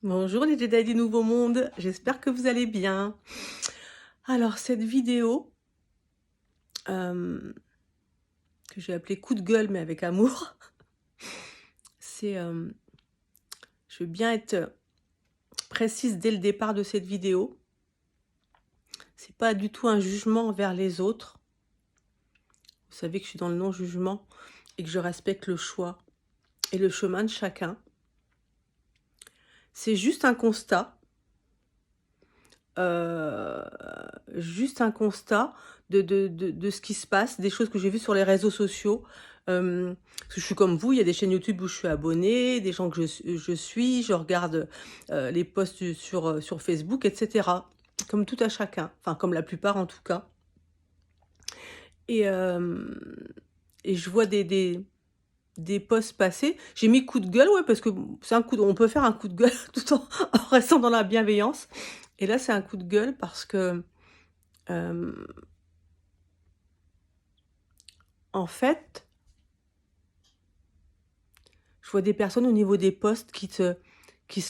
Bonjour les Jedi du Nouveau Monde, j'espère que vous allez bien. Alors cette vidéo, hem, que j'ai appelée «Coup de gueule» mais avec amour, c'est, je veux bien être précise dès le départ de cette vidéo. C'est pas du tout un jugement envers les autres. Vous savez que je suis dans le non-jugement et que je respecte le choix et le chemin de chacun. C'est heu, juste un constat de ce qui se passe, des choses que j'ai vues sur les réseaux sociaux. Parce que je suis comme vous, il y a des chaînes YouTube où je suis abonnée, des gens que je suis, je regarde, les posts sur Facebook et cetera. Comme tout à chacun, enfin comme la plupart en tout cas. Et et je vois des posts passer. J'ai mis coup de gueule, ouais, parce que bon, c'est un coup de on peut faire un coup de gueule tout en restant dans la bienveillance. Et là, c'est un coup de gueule parce que, hem en fait, je vois des personnes au niveau des posts qui se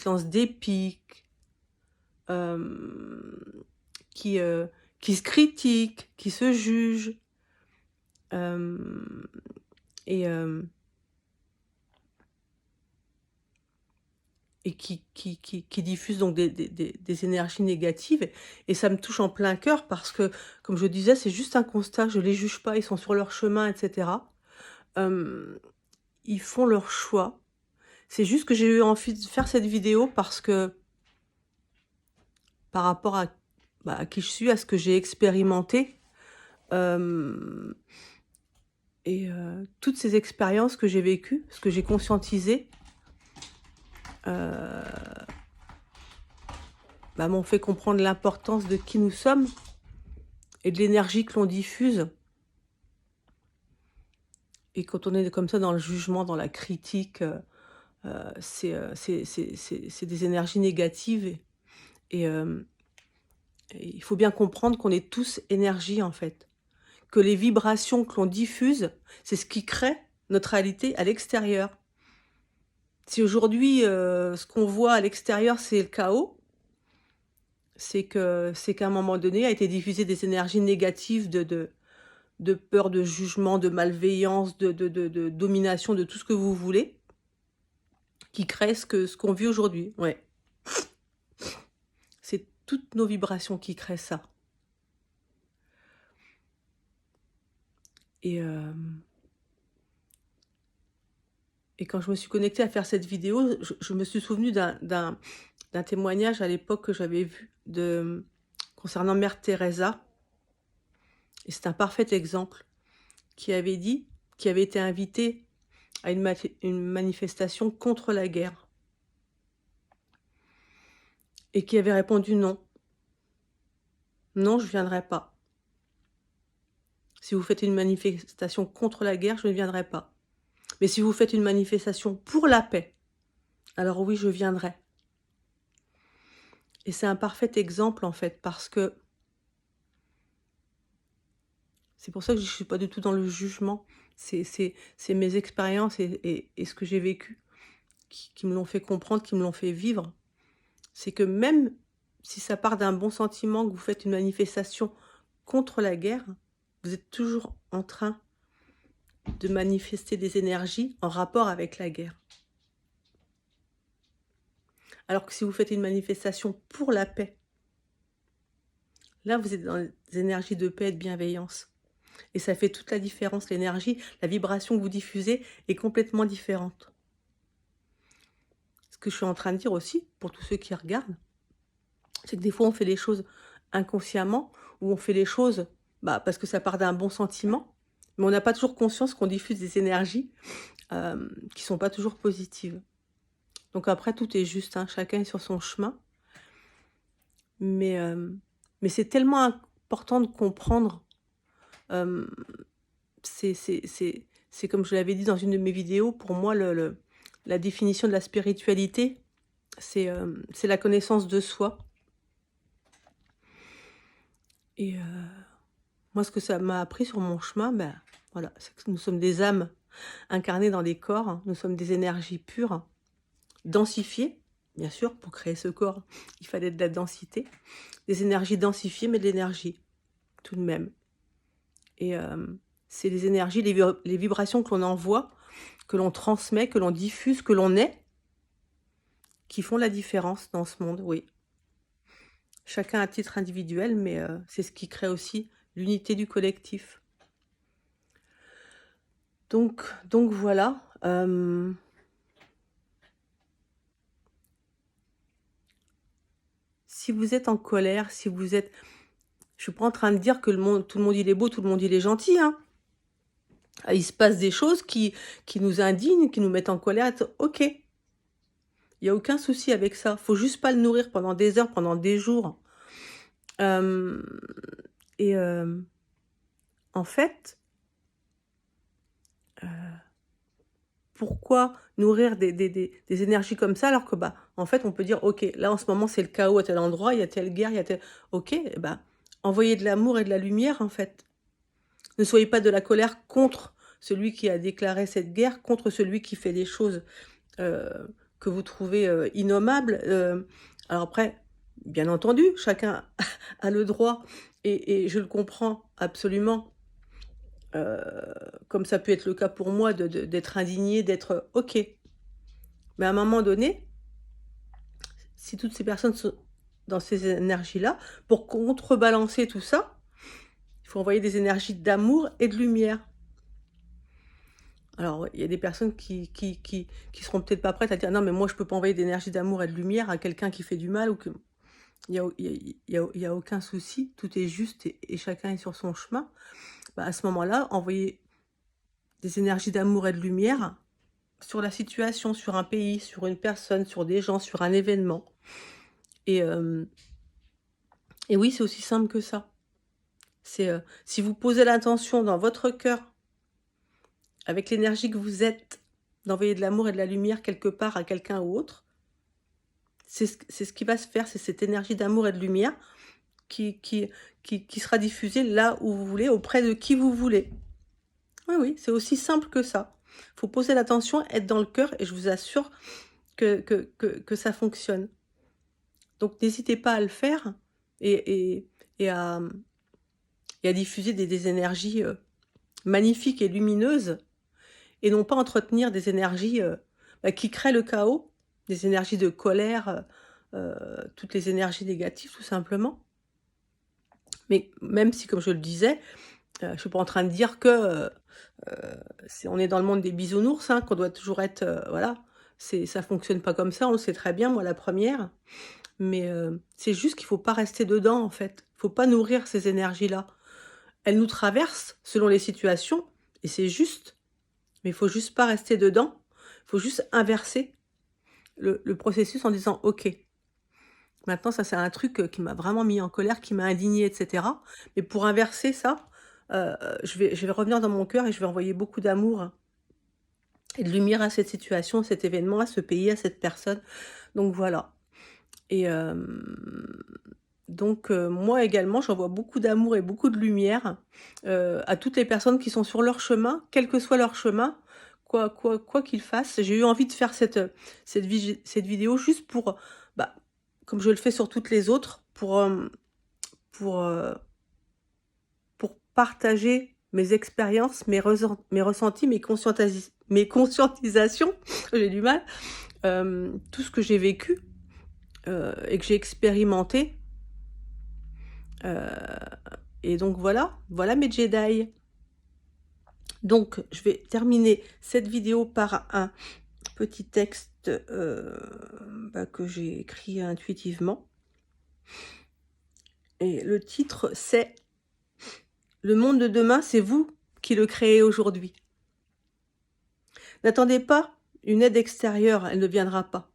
lancent des piques, hem, qui, heu, qui se critiquent, qui se jugent, hem et hem et qui diffusent donc des énergies négatives et ça me touche en plein cœur parce que, comme je disais, c'est juste un constat, je les juge pas, ils sont sur leur chemin et cetera. Hem, Ils font leur choix. C'est juste que j'ai eu envie de faire cette vidéo parce que par rapport à, bah, à qui je suis, à ce que j'ai expérimenté, hem toutes ces expériences que j'ai vécues, ce que j'ai conscientisé, heu, bah, m'ont fait comprendre l'importance de qui nous sommes et de l'énergie que l'on diffuse. Et quand on est comme ça dans le jugement, dans la critique, c'est des énergies négatives et hem et il faut bien comprendre qu'on est tous énergie, en fait. Que les vibrations que l'on diffuse, c'est ce qui crée notre réalité à l'extérieur. Si aujourd'hui, ce qu'on voit à l'extérieur, c'est le chaos, c'est qu'à un moment donné, a été diffusé des énergies négatives de peur, de jugement, de malveillance, de domination, de tout ce que vous voulez, qui créent ce qu'on vit aujourd'hui. Ouais, c'est toutes nos vibrations qui créent ça et hem et quand je me suis connectée à faire cette vidéo, je me suis souvenue d'un témoignage à l'époque que j'avais vu concernant Mère Teresa et c'est un parfait exemple, qui avait dit qui avait été invitée à une manifestation contre la guerre et qui avait répondu: «Non, non, je viendrai pas. Si vous faites une manifestation contre la guerre, je ne viendrai pas. Mais si vous faites une manifestation pour la paix, alors oui, je viendrai». Et c'est un parfait exemple, en fait, parce que c'est pour ça que je suis pas du tout dans le jugement. C'est mes expériences et ce que j'ai vécu qui me l'ont fait comprendre, qui me l'ont fait vivre. C'est que même si ça part d'un bon sentiment, que vous faites une manifestation contre la guerre, vous êtes toujours en train de manifester des énergies en rapport avec la guerre. Alors que si vous faites une manifestation pour la paix, là, vous êtes dans les énergies de paix et de bienveillance. Et ça fait toute la différence. L'énergie, la vibration que vous diffusez est complètement différente. Ce que je suis en train de dire aussi, pour tous ceux qui regardent, c'est que des fois, on fait les choses inconsciemment ou on fait les choses, bah, parce que ça part d'un bon sentiment, mais on n'a pas toujours conscience qu'on diffuse des énergies, qui sont pas toujours positives. Donc après, tout est juste, hein, chacun est sur son chemin, mais mais c'est tellement important de comprendre, hem, c'est comme je l'avais dit dans une de mes vidéos, pour moi, la définition de la spiritualité, c'est la connaissance de soi et moi, ce que ça m'a appris sur mon chemin, ben, voilà, c'est que nous sommes des âmes incarnées dans des corps, hein. Nous sommes des énergies pures, densifiées, Bien sûr, pour créer ce corps, il fallait de la densité, des énergies densifiées, mais de l'énergie, tout de même. Et c'est les énergies, les vibrations que l'on envoie, que l'on transmet, que l'on diffuse, que l'on est, qui font la différence dans ce monde, oui. Chacun à titre individuel, mais c'est ce qui crée aussi l'unité du collectif. Donc voilà. Si vous êtes en colère, si vous êtes... Je suis pas en train de dire que tout le monde il est beau, tout le monde il est gentil, hein. Il se passe des choses qui nous indignent, qui nous mettent en colère. Ok, il y a aucun souci avec ça. Faut juste pas le nourrir pendant des heures, pendant des jours. Euh, et en fait, pourquoi nourrir des énergies comme ça alors que, bah, en fait, on peut dire, ok, là en ce moment c'est le chaos à tel endroit, il y a telle guerre, il y a tel... Ok, bah, envoyez de l'amour et de la lumière en fait. Ne soyez pas de la colère contre celui qui a déclaré cette guerre, contre celui qui fait des choses euh, que vous trouvez innommables. Alors après, bien entendu, chacun a le droit, et je le comprends absolument, comme ça peut être le cas pour moi, d'être indigné, d'être ok. Mais à un moment donné, si toutes ces personnes sont dans ces énergies-là, pour contrebalancer tout ça, il faut envoyer des énergies d'amour et de lumière. Alors, il y a des personnes qui seront peut-être pas prêtes à dire non, mais moi je peux pas envoyer d'énergie d'amour et de lumière à quelqu'un qui fait du mal, ou que il y a aucun souci, tout est juste, et chacun est sur son chemin. Bah, à ce moment-là, envoyer des énergies d'amour et de lumière sur la situation, sur un pays, sur une personne, sur des gens, sur un événement. Et oui, c'est aussi simple que ça. C'est si vous posez l'intention dans votre cœur, avec l'énergie que vous êtes, d'envoyer de l'amour et de la lumière quelque part à quelqu'un ou autre, c'est ce qui va se faire, c'est cette énergie d'amour et de lumière qui sera diffusée là où vous voulez, auprès de qui vous voulez. Oui, oui, c'est aussi simple que ça. Il faut poser l'attention, être dans le cœur, et je vous assure que ça fonctionne. Donc n'hésitez pas à le faire, et à diffuser des énergies magnifiques et lumineuses, et non pas entretenir des énergies qui créent le chaos, des énergies de colère, toutes les énergies négatives tout simplement. Mais même si, comme je le disais, je ne suis pas en train de dire que on est dans le monde des bisounours, hein, qu'on doit toujours être... voilà, ça ne fonctionne pas comme ça, on le sait très bien, moi la première. Mais c'est juste qu'il ne faut pas rester dedans, en fait. Il ne faut pas nourrir ces énergies-là. Elles nous traversent selon les situations, et c'est juste. Mais il ne faut juste pas rester dedans. Il faut juste inverser le processus en disant « Ok, maintenant, ça c'est un truc qui m'a vraiment mis en colère, qui m'a indigné, etc. Mais pour inverser ça, je vais revenir dans mon cœur, et je vais envoyer beaucoup d'amour et de lumière à cette situation, à cet événement, à ce pays, à cette personne. » Donc voilà. Et donc moi également, j'envoie beaucoup d'amour et beaucoup de lumière à toutes les personnes qui sont sur leur chemin, quel que soit leur chemin, quoi qu'ils fassent. J'ai eu envie de faire cette vidéo juste pour, bah, comme je le fais sur toutes les autres, pour, euh, pour partager mes expériences, mes ressentis, mes conscientisations, j'ai du mal, tout ce que j'ai vécu et que j'ai expérimenté. Et donc voilà mes Jedi. Donc je vais terminer cette vidéo par un petit texte que j'ai écrit intuitivement. Et le titre, c'est « Le monde de demain, c'est vous qui le créez aujourd'hui. N'attendez pas une aide extérieure, elle ne viendra pas.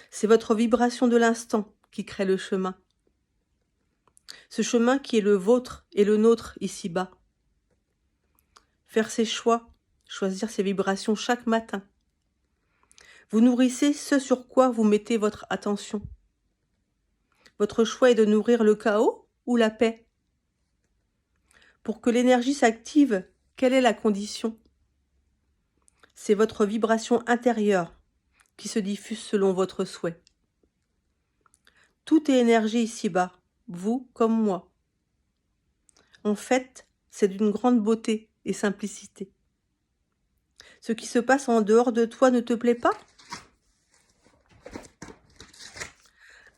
C'est votre vibration de l'instant qui crée le chemin. Ce chemin qui est le vôtre et le nôtre ici-bas. Faire ses choix, choisir ses vibrations chaque matin. Vous nourrissez ce sur quoi vous mettez votre attention. Votre choix est de nourrir le chaos ou la paix. Pour que l'énergie s'active, quelle est la condition? C'est votre vibration intérieure qui se diffuse selon votre souhait. Tout est énergie ici-bas, vous comme moi. En fait, c'est d'une grande beauté et simplicité. Ce qui se passe en dehors de toi ne te plaît pas?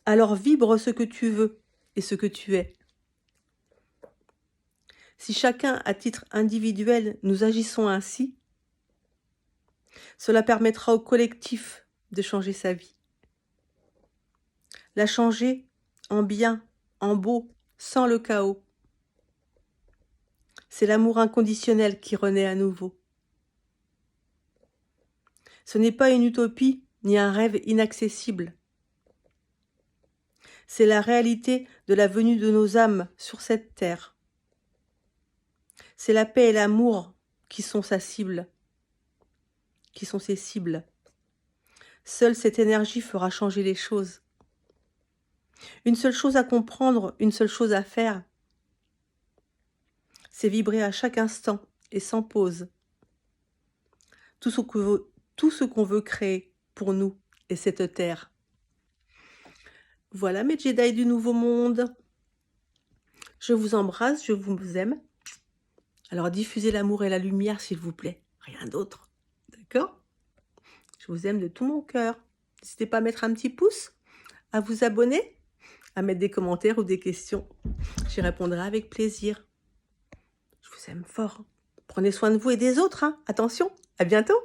Alors vibre ce que tu veux et ce que tu es. Si chacun, à titre individuel, nous agissons ainsi, cela permettra au collectif de changer sa vie. La changer en bien, en beau, sans le chaos. C'est l'amour inconditionnel qui renaît à nouveau. Ce n'est pas une utopie ni un rêve inaccessible. C'est la réalité de la venue de nos âmes sur cette terre. C'est la paix et l'amour qui sont sa cible, qui sont ses cibles. Seule cette énergie fera changer les choses. Une seule chose à comprendre, une seule chose à faire, c'est vibrer à chaque instant et sans pause. Tout ce qu'on veut créer pour nous et cette terre. Voilà mes Jedi du Nouveau Monde. Je vous embrasse, je vous aime. Alors diffusez l'amour et la lumière s'il vous plaît, rien d'autre. D'accord? Je vous aime de tout mon cœur. N'hésitez pas à mettre un petit pouce, à vous abonner, à mettre des commentaires ou des questions. J'y répondrai avec plaisir. Je vous aime fort. Prenez soin de vous et des autres, hein. Attention, à bientôt.